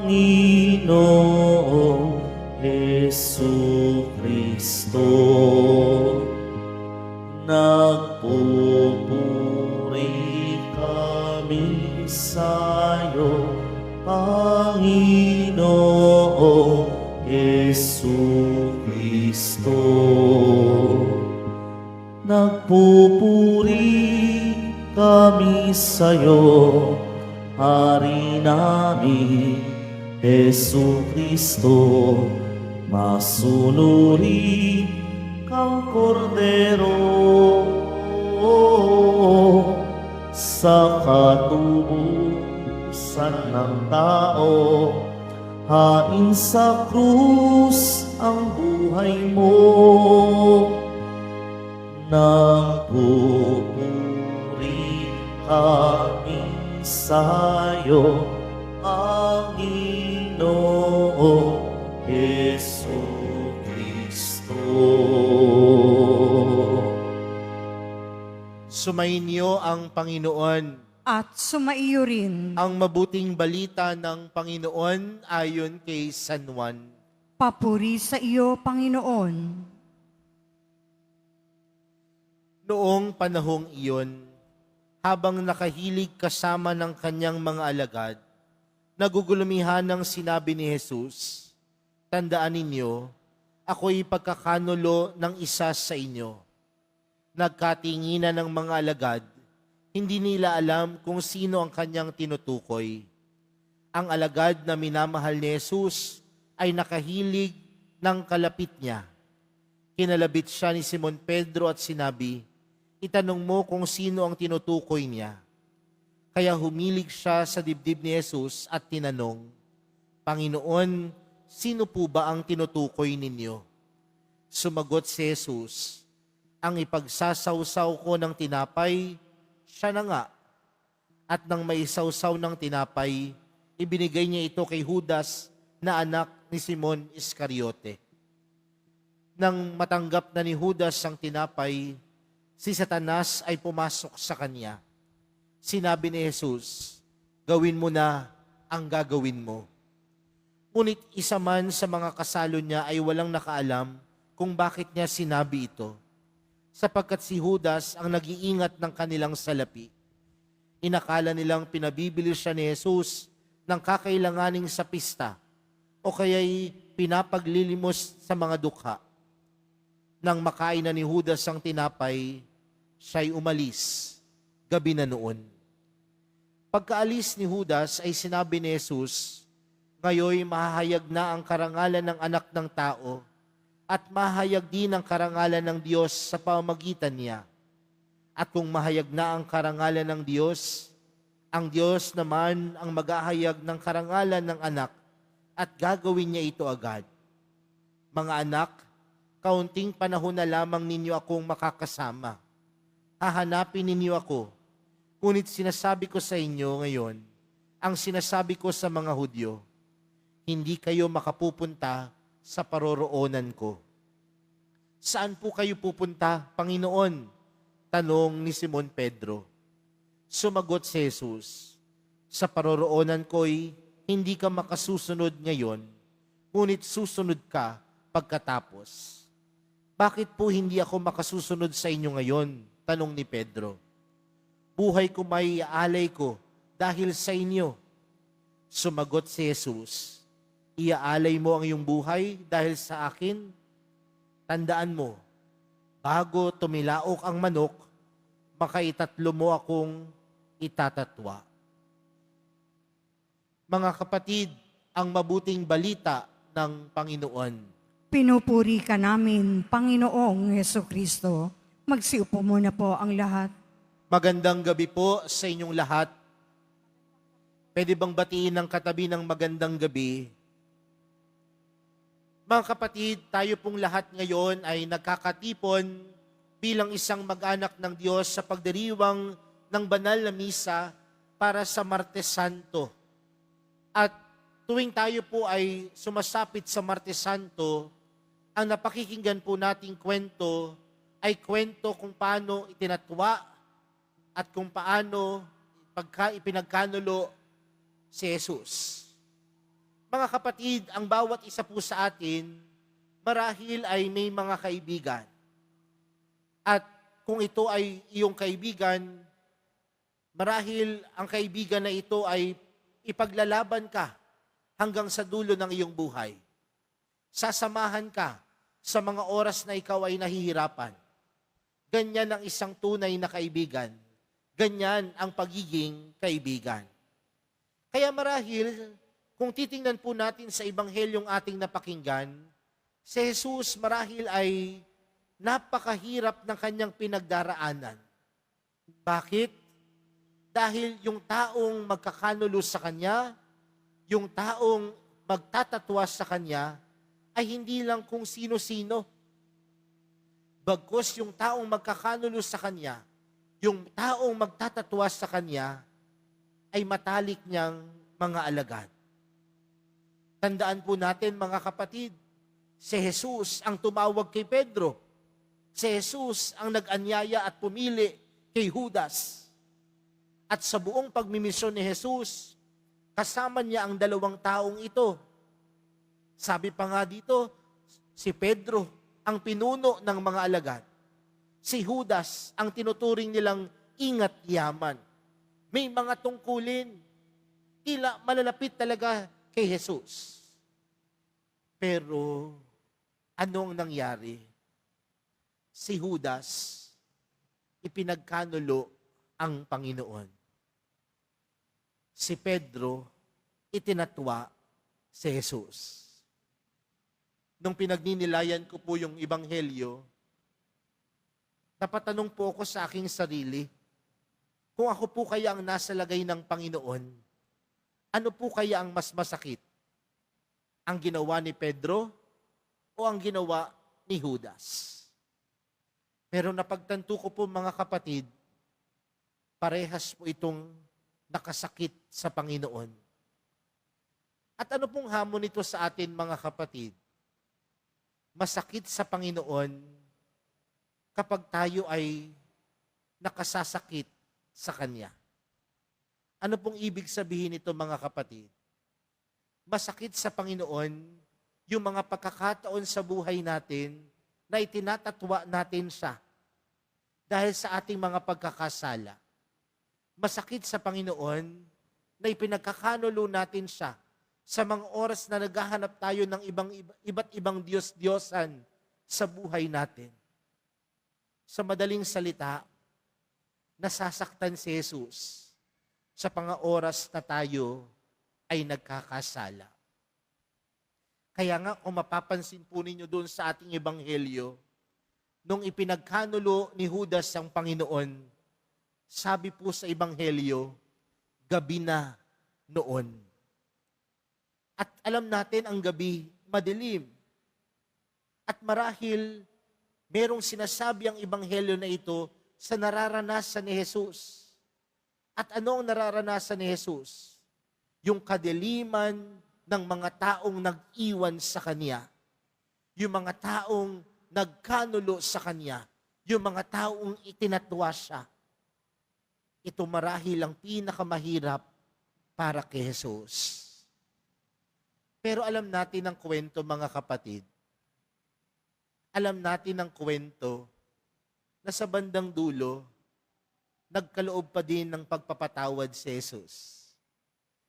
Panginoong Jesucristo. Nagpupuri kami sa'yo, Panginoong Jesucristo. Nagpupuri kami sa'yo, Hari namin, Jesucristo. Masunuri kang kordero sa katubusan ng tao. Hain sa krus ang buhay mo. Nagpupuri kami sa'yo, Panginoong Jesucristo. Sumainyo ang Panginoon. At sumaiyo rin. Ang mabuting balita ng Panginoon ayon kay San Juan. Papuri sa iyo, Panginoon. Noong panahong iyon, habang nakahilig kasama ng kanyang mga alagad, nagugulumihan ng sinabi ni Jesus, "Tandaan ninyo, ako'y pagkakanulo ng isa sa inyo." Nagkatinginan ng mga alagad, hindi nila alam kung sino ang kanyang tinutukoy. Ang alagad na minamahal ni Jesus ay nakahilig ng kalapit niya. Kinalabit siya ni Simon Pedro at sinabi, "Itanong mo kung sino ang tinutukoy niya." Kaya humilig siya sa dibdib ni Jesus at tinanong, "Panginoon, sino po ba ang tinutukoy ninyo?" Sumagot si Jesus, "Ang ipagsasawsaw ko ng tinapay, siya na nga." At nang maisawsaw ng tinapay, ibinigay niya ito kay Judas na anak ni Simon Iscariote. Nang matanggap na ni Judas ang tinapay, si Satanas ay pumasok sa kanya. Sinabi ni Jesus, "Gawin mo na ang gagawin mo." Ngunit isa man sa mga kasalo niya ay walang nakaalam kung bakit niya sinabi ito, sapagkat si Judas ang nag-iingat ng kanilang salapi. Inakala nilang pinabibili siya ni Jesus ng kakailanganing sa pista o kaya'y pinapaglilimos sa mga dukha. Nang makain na ni Judas ang tinapay, siya'y umalis. Gabi na noon. Pagkaalis ni Judas ay sinabi ni Jesus, "Ngayoy mahahayag na ang karangalan ng anak ng tao at mahayag din ang karangalan ng Diyos sa pamamagitan niya. At kung mahayag na ang karangalan ng Diyos, ang Diyos naman ang maghahayag ng karangalan ng anak at gagawin niya ito agad. Mga anak, kaunting panahon na lamang ninyo akong makakasama. Hahanapin ninyo ako. Ngunit sinasabi ko sa inyo ngayon, ang sinasabi ko sa mga Hudyo, hindi kayo makapupunta sa paroroonan ko." "Saan po kayo pupunta, Panginoon?" tanong ni Simon Pedro. Sumagot si Jesus, "Sa paroroonan ko'y hindi ka makasusunod ngayon, ngunit susunod ka pagkatapos." "Bakit po hindi ako makasusunod sa inyo ngayon?" tanong ni Pedro. "Buhay ko may iaalay ko dahil sa inyo." Sumagot si Jesus, "Iaalay mo ang iyong buhay dahil sa akin? Tandaan mo, bago tumilaok ang manok, makaitatlo mo akong itatatwa." Mga kapatid, ang mabuting balita ng Panginoon. Pinupuri ka namin, Panginoong Jesucristo. Magsiupo muna po ang lahat. Magandang gabi po sa inyong lahat. Pwede bang batiin ng katabi ng magandang gabi? Mga kapatid, tayo pong lahat ngayon ay nagkakatipon bilang isang mag-anak ng Diyos sa pagdiriwang ng banal na misa para sa Martes Santo. At tuwing tayo po ay sumasapit sa Martes Santo, ang napakikinggan po nating kwento ay kwento kung paano itinatwa at kung paano ipinagkanulo si Jesus. Mga kapatid, ang bawat isa po sa atin, marahil ay may mga kaibigan. At kung ito ay iyong kaibigan, marahil ang kaibigan na ito ay ipaglalaban ka hanggang sa dulo ng iyong buhay. Sasamahan ka sa mga oras na ikaw ay nahihirapan. Ganyan ang isang tunay na kaibigan. Ganyan ang pagiging kaibigan. Kaya marahil, kung titingnan po natin sa Ebanghelyong ating napakinggan, si Jesus marahil ay napakahirap ng kanyang pinagdaraanan. Bakit? Dahil yung taong magkakanulo sa kanya, yung taong magtatatwa sa kanya, ay hindi lang kung sino-sino. Bagkus yung taong magkakanulo sa kanya, yung taong magtatatwa sa kanya, ay matalik niyang mga alagad. Tandaan po natin mga kapatid, si Jesus ang tumawag kay Pedro. Si Jesus ang nag-anyaya at pumili kay Judas. At sa buong pagmimisyon ni Jesus, kasama niya ang dalawang taong ito. Sabi pa nga dito, si Pedro ang pinuno ng mga alagad. Si Judas ang tinuturing nilang ingat yaman. May mga tungkulin, tila malalapit talaga kay Jesus. Pero, anong nangyari? Si Judas, ipinagkanulo ang Panginoon. Si Pedro, itinatwa si Jesus. Nung pinagninilayan ko po yung Ebanghelyo, napatanong po ako sa aking sarili, kung ako po kaya ang nasa lagay ng Panginoon, ano po kaya ang mas masakit? Ang ginawa ni Pedro o ang ginawa ni Judas? Pero napagtanto ko po mga kapatid, parehas po itong nakasakit sa Panginoon. At ano pong hamon nito sa atin mga kapatid? Masakit sa Panginoon kapag tayo ay nakasasakit sa Kanya. Ano pong ibig sabihin nito mga kapatid? Masakit sa Panginoon yung mga pagkakataon sa buhay natin na itinatatwa natin siya dahil sa ating mga pagkakasala. Masakit sa Panginoon na ipinagkakanulo natin siya sa mga oras na naghahanap tayo ng iba't ibang Diyos-Diyosan sa buhay natin. Sa madaling salita, nasasaktan si Jesus sa mga oras na tayo ay nagkakasala. Kaya nga, kung mapapansin po ninyo doon sa ating Ebanghelyo, nung ipinagkanulo ni Judas ang Panginoon, sabi po sa Ebanghelyo, gabi na noon. At alam natin ang gabi, madilim. At marahil, merong sinasabi ang Ebanghelyo na ito sa nararanasan ni Jesus. At ano ang nararanasan ni Jesus? Yung kadiliman ng mga taong nag-iwan sa Kanya. Yung mga taong nagkanulo sa Kanya. Yung mga taong itinatwa siya. Ito marahil ang pinakamahirap para kay Jesus. Pero alam natin ang kwento mga kapatid. Alam natin ang kwento na sa bandang dulo, nagkaloob pa din ng pagpapatawad si Jesus.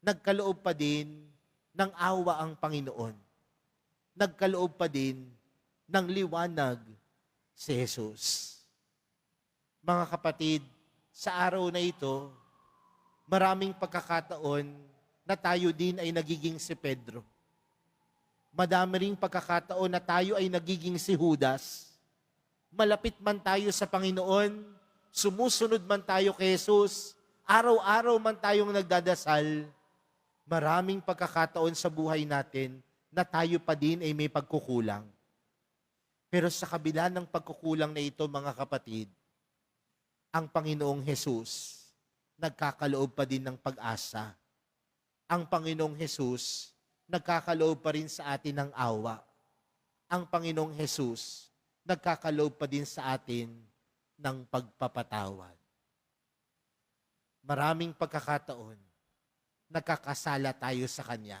Nagkaloob pa din ng awa ang Panginoon. Nagkaloob pa din ng liwanag si Jesus. Mga kapatid, sa araw na ito, maraming pagkakataon na tayo din ay nagiging si Pedro. Madami ring pagkakataon na tayo ay nagiging si Judas. Malapit man tayo sa Panginoon, sumusunod man tayo kay Jesus, araw-araw man tayong nagdadasal, maraming pagkakataon sa buhay natin na tayo pa din ay may pagkukulang. Pero sa kabila ng pagkukulang na ito, mga kapatid, ang Panginoong Jesus nagkakaloob pa din ng pag-asa. Ang Panginoong Jesus nagkakaloob pa rin sa atin ng awa. Ang Panginoong Jesus nagkakaloob pa din sa atin ng pagpapatawad. Maraming pagkakataon, nagkakasala tayo sa Kanya.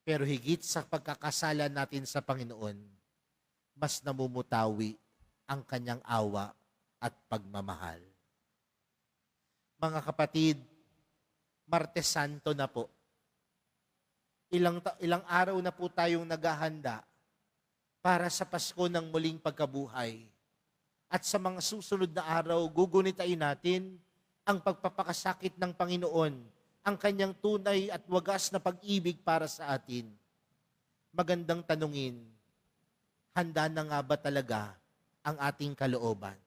Pero higit sa pagkakasala natin sa Panginoon, mas namumutawi ang kanyang awa at pagmamahal. Mga kapatid, Martes Santo na po. Ilang araw na po tayong naghahanda para sa Pasko ng muling pagkabuhay. At sa mga susunod na araw, gugunitain natin ang pagpapakasakit ng Panginoon, ang kanyang tunay at wagas na pag-ibig para sa atin. Magandang tanungin, handa na nga ba talaga ang ating kalooban?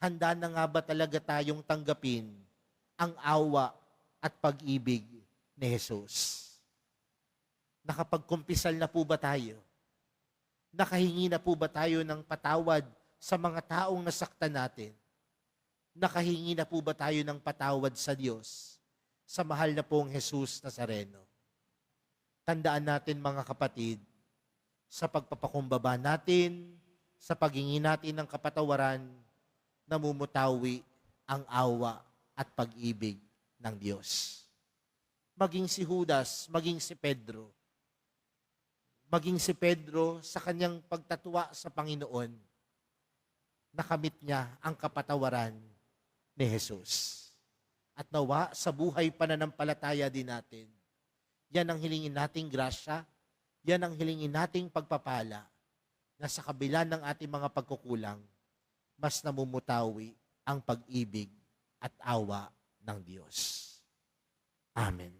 Handa na nga ba talaga tayong tanggapin ang awa at pag-ibig ni Jesus? Nakapagkumpisal na po ba tayo? Nakahingi na po ba tayo ng patawad sa mga taong nasaktan natin? Nakahingi na po ba tayo ng patawad sa Diyos sa mahal na pong Jesus Nazareno? Tandaan natin mga kapatid, sa pagpapakumbaba natin, sa paghingi natin ng kapatawaran, namumutawi ang awa at pag-ibig ng Diyos. Maging si Judas, maging si Pedro, sa kanyang pagtatwa sa Panginoon, nakamit niya ang kapatawaran ni Jesus. At nawa sa buhay pananampalataya din natin, yan ang hilingin nating grasya, yan ang hilingin nating pagpapala, na sa kabila ng ating mga pagkukulang, mas namumutawi ang pag-ibig at awa ng Diyos. Amen.